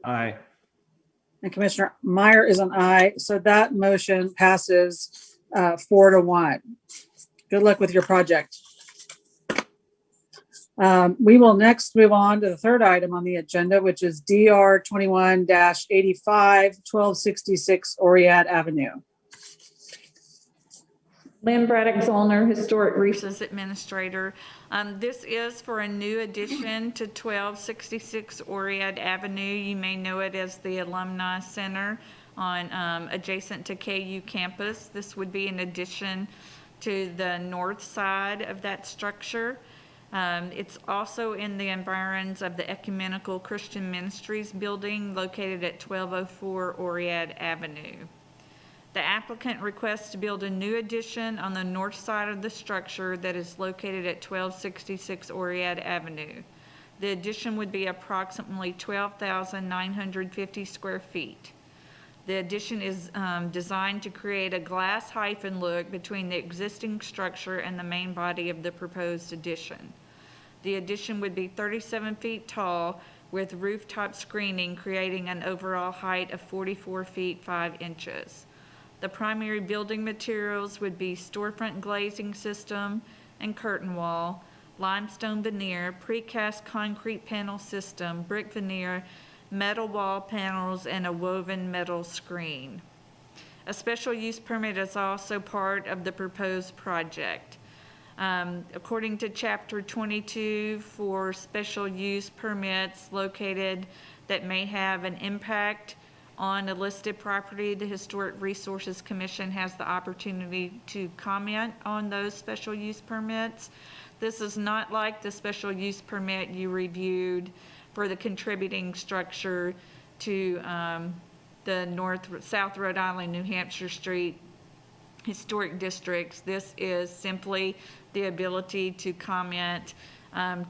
Aye. and Commissioner Meyer is an aye. So that motion passes 4-1. Good luck with your project. We will next move on to the third item on the agenda, which is DR 21-85, 1266 Oread Avenue. Lynne, Braddock, Zollner, Historic Resources Administrator. This is for a new addition to 1266 Oread Avenue. You may know it as the Alumni Center on adjacent to KU campus. This would be an addition to the north side of that structure. It's also in the environs of the Ecumenical Christian Ministries building located at 1204 Oread Avenue. The applicant requests to build a new addition on the north side of the structure that is located at 1266 Oread Avenue. The addition would be approximately 12,950 square feet. The addition is designed to create a glass hyphen look between the existing structure and the main body of the proposed addition. The addition would be 37 feet tall with rooftop screening, creating an overall height of 44 feet 5 inches. The primary building materials would be storefront glazing system and curtain wall, limestone veneer, precast concrete panel system, brick veneer, metal wall panels, and a woven metal screen. A special use permit is also part of the proposed project. According to Chapter 22, for special use permits located that may have an impact on a listed property, the Historic Resources Commission has the opportunity to comment on those special use permits. This is not like the special use permit you reviewed for the contributing structure to the South Rhode Island, New Hampshire Street historic districts. This is simply the ability to comment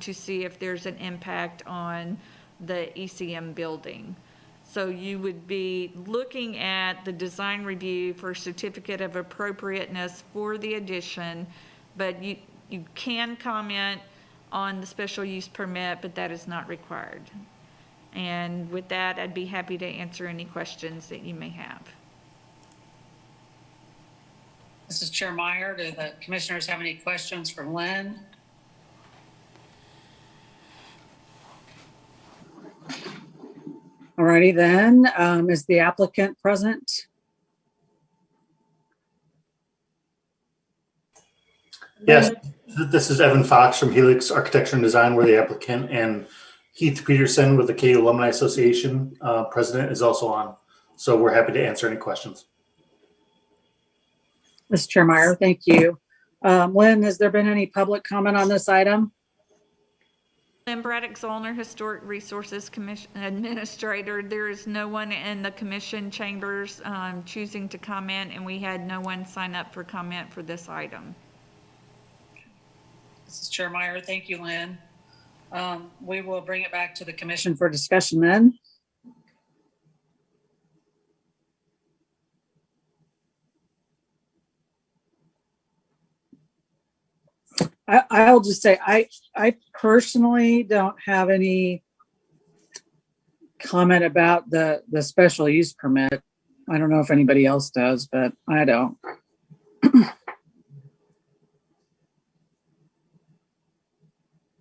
to see if there's an impact on the ECM building. So you would be looking at the design review for certificate of appropriateness for the addition, but you can comment on the special use permit, but that is not required. And with that, I'd be happy to answer any questions that you may have. This is Chair Meyer. Do the commissioners have any questions for Lynne? Alrighty then, is the applicant present? Yes, this is Evan Fox from Helix Architecture and Design. We're the applicant, and Heath Peterson with the K Alumni Association president is also on. So we're happy to answer any questions. Mr. Chair Meyer, thank you. Lynn, has there been any public comment on this item? Lynne Braddock Zollner, Historic Resources Commission Administrator. There is no one in the commission chambers choosing to comment, and we had no one sign up for comment for this item. This is Chair Meyer. Thank you, Lynn. We will bring it back to the commission for discussion then. I'll just say, I personally don't have any comment about the special use permit. I don't know if anybody else does, but I don't.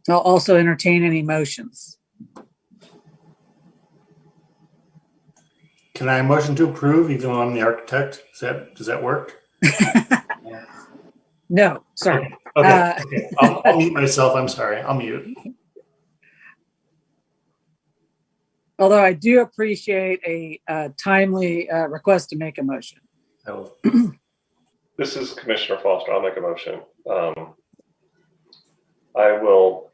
I'll also entertain any motions. Can I motion to approve even though I'm the architect? Does that work? No, sorry. Okay. I'll mute myself. I'm sorry. I'll mute. Although I do appreciate a timely request to make a motion. This is Commissioner Foster. I'll make a motion. I will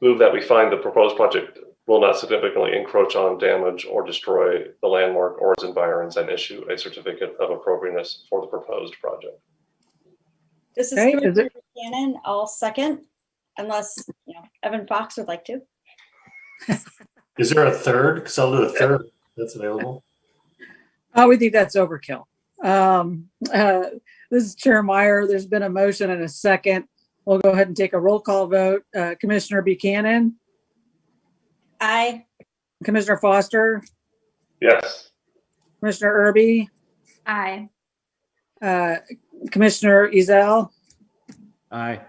move that we find the proposed project will not significantly encroach on, damage, or destroy the landmark or its environs, and issue a certificate of appropriateness for the proposed project. This is Okay, Commissioner Buchanan. I'll second, unless Evan Fox would like to. Is there a third? Because I'll do a third. That's available. We think that's overkill. This is Chair Meyer. There's been a motion and a second. We'll go ahead and take a roll call vote. Commissioner Buchanan? Aye. Commissioner Foster? Yes. Commissioner Irby? Aye. Commissioner Ezell? Aye.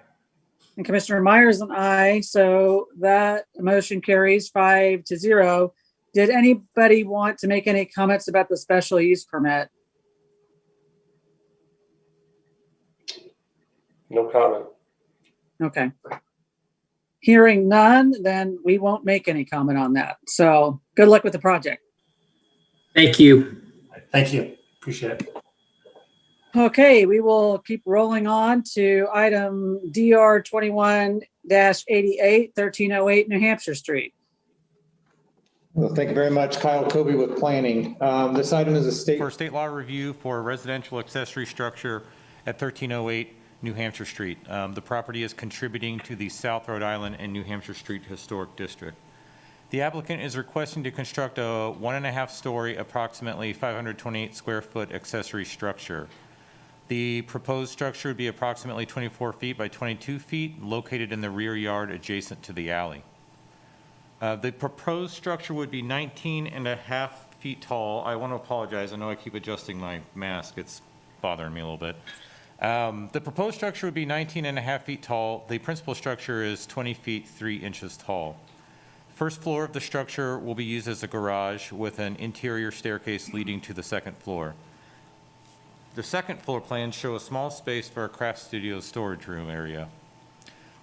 And Commissioner Myers and I, so that motion carries 5-0. Did anybody want to make any comments about the special use permit? No comment. Okay. Hearing none, then we won't make any comment on that. So good luck with the project. Thank you. Thank you. Appreciate it. Okay, we will keep rolling on to item DR 21-88, 1308 New Hampshire Street. Well, thank you very much. Kyle Kobe with planning. This item is a state. For state law review for a residential accessory structure at 1308 New Hampshire Street. The property is contributing to the South Rhode Island and New Hampshire Street Historic District. The applicant is requesting to construct a 1.5-story, approximately 528 square foot accessory structure. The proposed structure would be approximately 24 feet by 22 feet, located in the rear yard adjacent to the alley. The proposed structure would be 19.5 feet tall. I want to apologize. I know I keep adjusting my mask. It's bothering me a little bit. The proposed structure would be 19.5 feet tall. The principal structure is 20 feet 3 inches tall. First floor of the structure will be used as a garage with an interior staircase leading to the second floor. The second floor plans show a small space for a craft studio storage room area.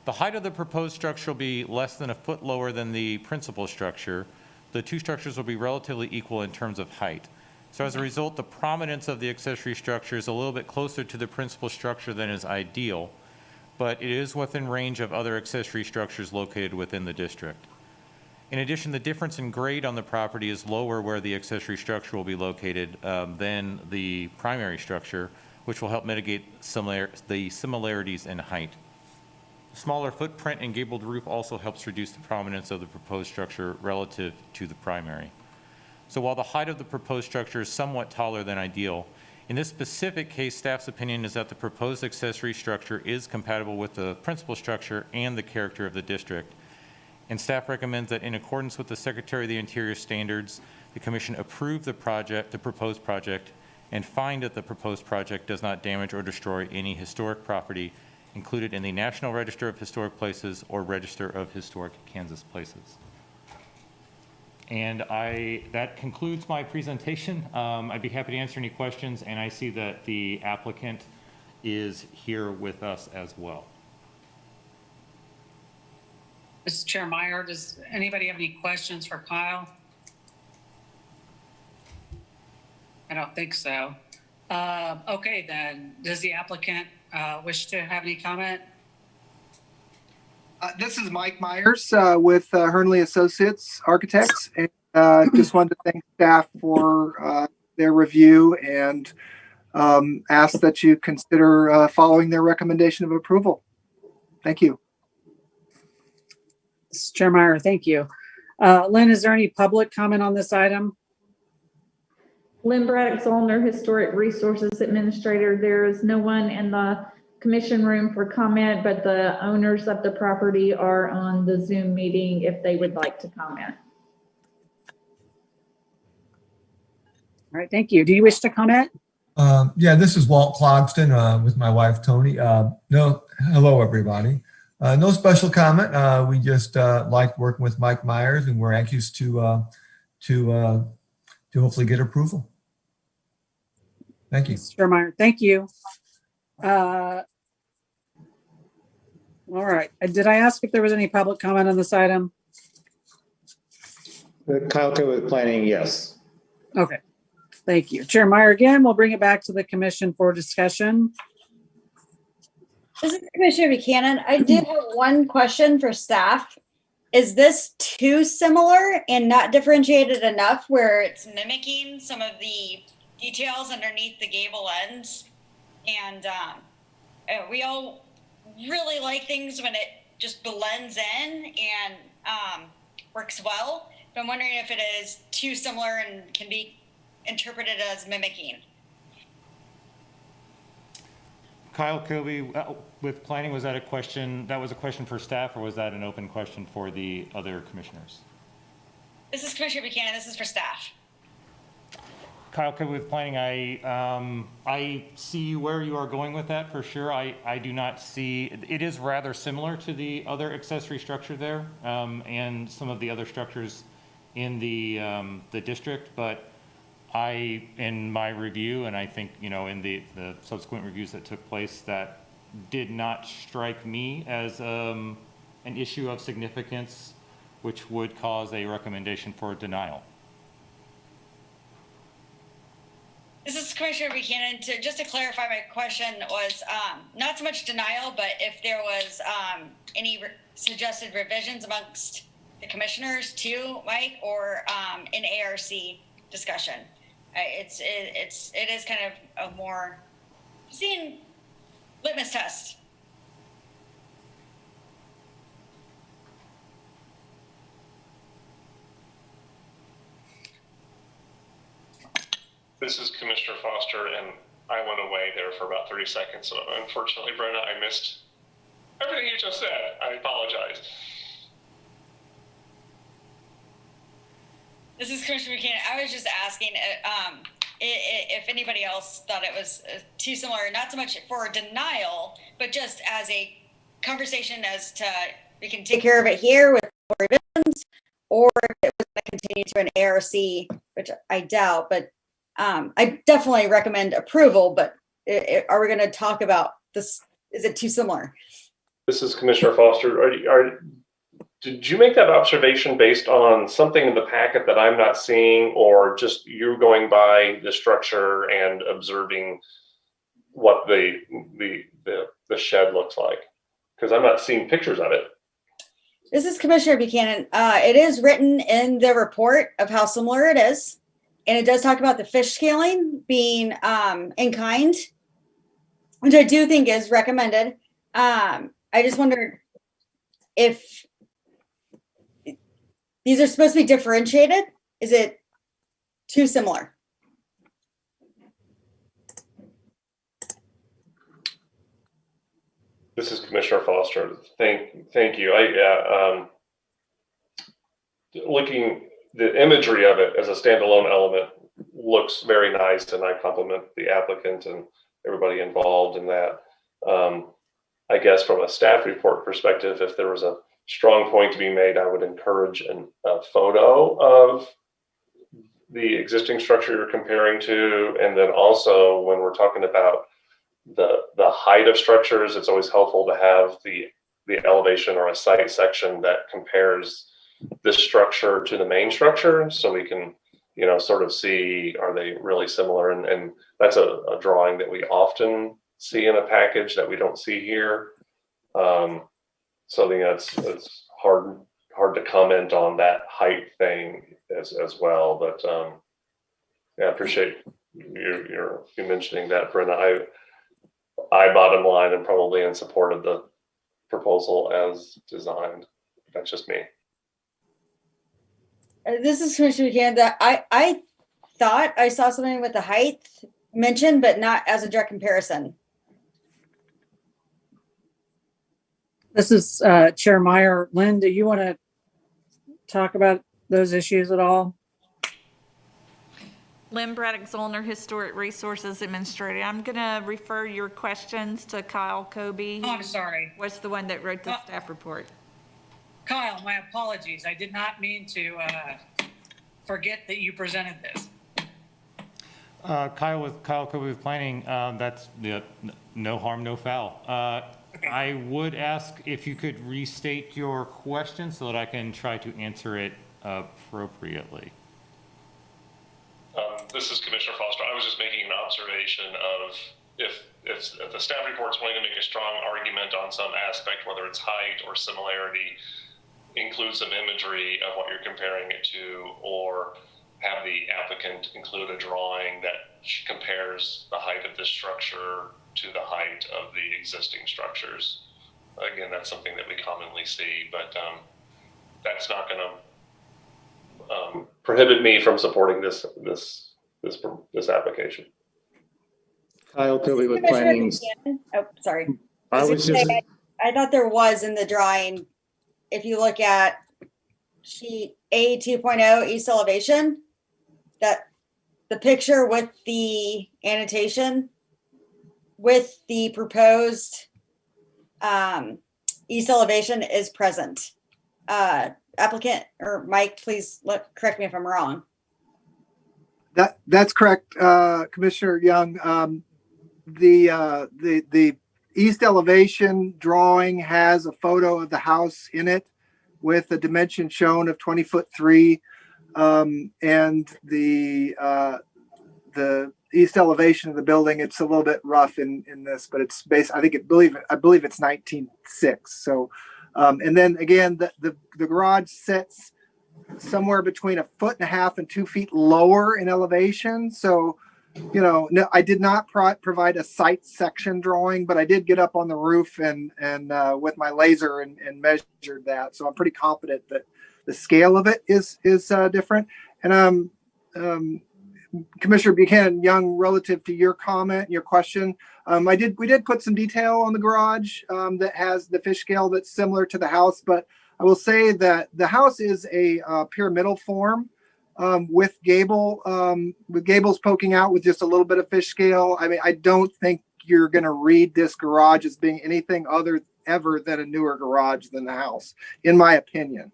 The height of the proposed structure will be less than a foot lower than the principal structure. The two structures will be relatively equal in terms of height. So as a result, the prominence of the accessory structure is a little bit closer to the principal structure than is ideal, but it is within range of other accessory structures located within the district. In addition, the difference in grade on the property is lower where the accessory structure will be located than the primary structure, which will help mitigate the similarities in height. The smaller footprint and gabled roof also helps reduce the prominence of the proposed structure relative to the primary. So while the height of the proposed structure is somewhat taller than ideal, in this specific case, staff's opinion is that the proposed accessory structure is compatible with the principal structure and the character of the district. And staff recommends that in accordance with the Secretary of the Interior standards, the Commission approve the proposed project, and find that the proposed project does not damage or destroy any historic property included in the National Register of Historic Places or Register of Historic Kansas Places. And that concludes my presentation. I'd be happy to answer any questions, and I see that the applicant is here with us as well. Mr. Chair Meyer, does anybody have any questions for Kyle? I don't think so. Okay, then, does the applicant wish to have any comment? This is Mike Myers with Hernley Associates Architects, and just wanted to thank staff for their review and ask that you consider following their recommendation of approval. Thank you. Mr. Chair Meyer, thank you. Lynn, is there any public comment on this item? Lynne Braddock Zollner, Historic Resources Administrator. There is no one in the commission room for comment, but the owners of the property are on the Zoom meeting if they would like to comment. All right, thank you. Do you wish to comment? Yeah, this is Walt Clogston with my wife, Tony. Hello, everybody. No special comment. We just liked working with Mike Myers, and we're anxious to hopefully get approval. Thank you. Mr. Meyer, thank you. All right. Did I ask if there was any public comment on this item? Kyle Kobe with planning, yes. Okay. Thank you. Chair Meyer, again, we'll bring it back to the commission for discussion. This is Commissioner Buchanan. I did have one question for staff. Is this too similar and not differentiated enough where it's Mimicking some of the details underneath the gable ends. And we all really like things when it just blends in and works well. But I'm wondering if it is too similar and can be interpreted as mimicking. Kyle Kobe, with planning, was that a question? That was a question for staff, or was that an open question for the other commissioners? This is Commissioner Buchanan. This is for staff. Kyle Kobe with planning, I see where you are going with that for sure. I do not see, it is rather similar to the other accessory structure there and some of the other structures in the district, but in my review, and I think, in the subsequent reviews that took place, that did not strike me as an issue of significance, which would cause a recommendation for denial. This is Commissioner Buchanan. Just to clarify, my question was not so much denial, but if there was any suggested revisions amongst the commissioners to Mike, or an ARC discussion. It is kind of a more seen litmus test. This is Commissioner Foster, and I went away there for about 30 seconds. So unfortunately, Brenna, I missed everything you just said. I apologize. This is Commissioner Buchanan. I was just asking if anybody else thought it was too similar, not so much for denial, but just as a conversation as to we can take care of it here with revisions, or if it was going to continue to an ARC, which I doubt, but I definitely recommend approval, but are we going to talk about this? Is it too similar? This is Commissioner Foster. Did you make that observation based on something in the packet that I'm not seeing, or just you going by the structure and observing what the shed looks like? Because I'm not seeing pictures of it. This is Commissioner Buchanan. It is written in the report of how similar it is. And it does talk about the fish scaling being in kind, which I do think is recommended. I just wondered if these are supposed to be differentiated. Is it too similar? This is Commissioner Foster. Thank you. Looking, the imagery of it as a standalone element looks very nice, and I compliment the applicant and everybody involved in that. I guess from a staff report perspective, if there was a strong point to be made, I would encourage a photo of the existing structure you're comparing to. And then also when we're talking about the height of structures, it's always helpful to have the elevation or a site section that compares this structure to the main structure, so we can, you know, sort of see, are they really similar? And that's a drawing that we often see in a package that we don't see here. So I think it's hard to comment on that height thing as well. But yeah, I appreciate you mentioning that, Brenna. I bottom line am probably in support of the proposal as designed. That's just me. This is Commissioner Buchanan. I thought I saw something with the height mentioned, but not as a direct comparison. This is Chair Meyer. Lynn, do you want to talk about those issues at all? Lynne, Braddock, Zollner, Historic Resources Administrator. I'm going to refer your questions to Kyle Kobe. Oh, I'm sorry. Was the one that wrote the staff report. Kyle, my apologies. I did not mean to forget that you presented this. Kyle Kobe with Planning, that's no harm, no foul. Okay. I would ask if you could restate your question so that I can try to answer it appropriately. This is Commissioner Foster. I was just making an observation of if the staff report's wanting to make a strong argument on some aspect, whether it's height or similarity, include some imagery of what you're comparing it to, or have the applicant include a drawing that compares the height of this structure to the height of the existing structures. Again, that's something that we commonly see, but that's not going to prohibit me from supporting this application. Kyle Kobe with Planning. Oh, sorry. I thought there was in the drawing. If you look at sheet A 2.0 east elevation, that the picture with the annotation with the proposed east elevation is present. Applicant or Mike, please correct me if I'm wrong. That's correct, Commissioner Young. The east elevation drawing has a photo of the house in it with a dimension shown of 20'3", and the east elevation of the building, it's a little bit rough in this, but it's based, I believe it's 19.6. So, and then again, the garage sits somewhere between 1.5 feet and 2 feet lower in elevation. So, you know, no, I did not provide a site section drawing, but I did get up on the roof and with my laser and measured that. So I'm pretty confident that the scale of it is different. And Commissioner Buchanan Young, relative to your comment, your question, we did put some detail on the garage that has the fish scale that's similar to the house, but I will say that the house is a pyramidal form with gables poking out with just a little bit of fish scale. I mean, I don't think you're going to read this garage as being anything ever than a newer garage than the house, in my opinion.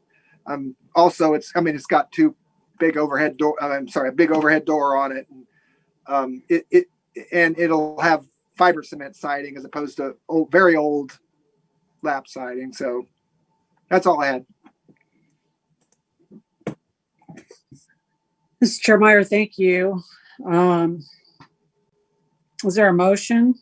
Also, it's got two big overhead door. A big overhead door on it. And it'll have fiber cement siding as opposed to very old lap siding. So that's all I had. Mr. Chair Meyer, thank you. Is there a motion?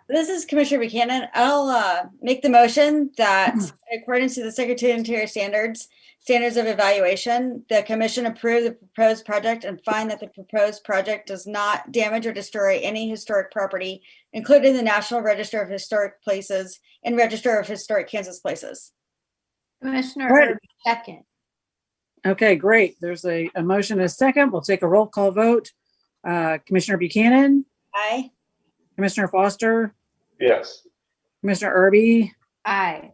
This is Commissioner Buchanan. I'll make the motion that according to the Secretary of Interior standards of evaluation, the commission approve the proposed project and find that the proposed project does not damage or destroy any historic property, including the National Register of Historic Places and Register of Historic Kansas Places. Commissioner Right. Irby, second. Okay, great. There's a motion and a second. We'll take a roll call vote. Commissioner Buchanan, Aye. Commissioner Foster, Yes. Commissioner Irby, Aye.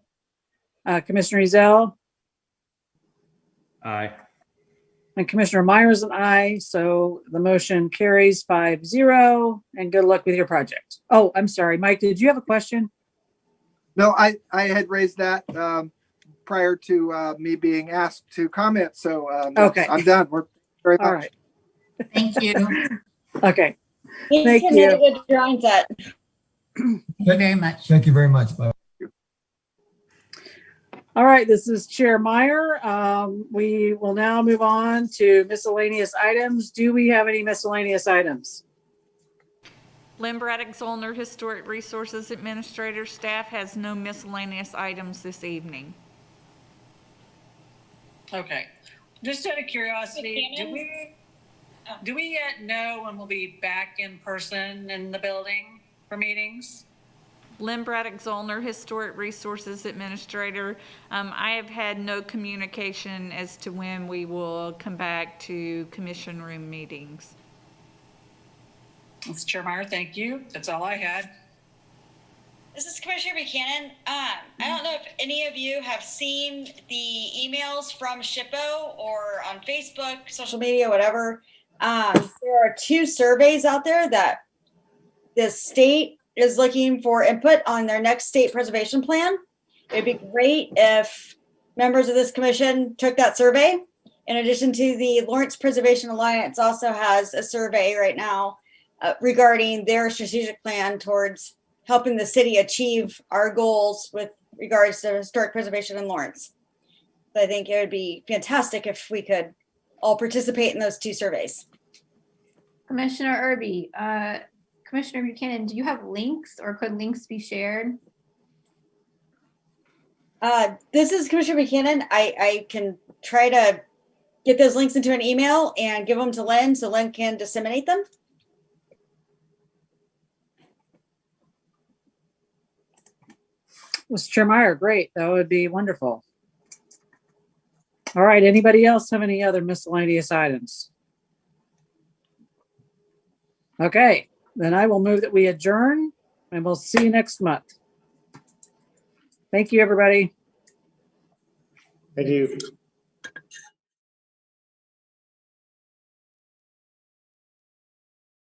Commissioner Ezell, Aye. and Commissioner Myers and I. So the motion carries 5-0, and good luck with your project. Oh, I'm sorry, Mike, did you have a question? No, I had raised that prior to me being asked to comment. So Okay. I'm done. We're very All much. right. Thank you. Okay. You Thank can you. have a good drawing set. Thank you very much. Thank you very much. Bye. All right, this is Chair Meyer. We will now move on to miscellaneous items. Do we have any miscellaneous items? Lynne Braddock Zollner, Historic Resources Administrator. Staff has no miscellaneous items this evening. Okay. Just out of curiosity, do we yet know when we'll be back in person in the building for meetings? Lynne Braddock Zollner, Historic Resources Administrator. I have had no communication as to when we will come back to commission room meetings. Mr. Chair Meyer, thank you. That's all I had. This is Commissioner Buchanan. I don't know if any of you have seen the emails from SHPO or on Facebook, Social media, whatever. There are 2 surveys out there that the state is looking for input on their next state preservation plan. It'd be great if members of this commission took that survey. In addition to the Lawrence Preservation Alliance also has a survey right now regarding their strategic plan towards helping the city achieve our goals with regards to historic preservation in Lawrence. So I think it would be fantastic if we could all participate in those 2 surveys. Commissioner Irby, Commissioner Buchanan, do you have links or could links be shared? This is Commissioner Buchanan. I can try to get those links into an email and give them to Lynn so Lynn can disseminate them. Mr. Chair Meyer, great. That would be wonderful. All right, anybody else have any other miscellaneous items? Okay, then I will move that we adjourn and we'll see you next month. Thank you, everybody. Thank you.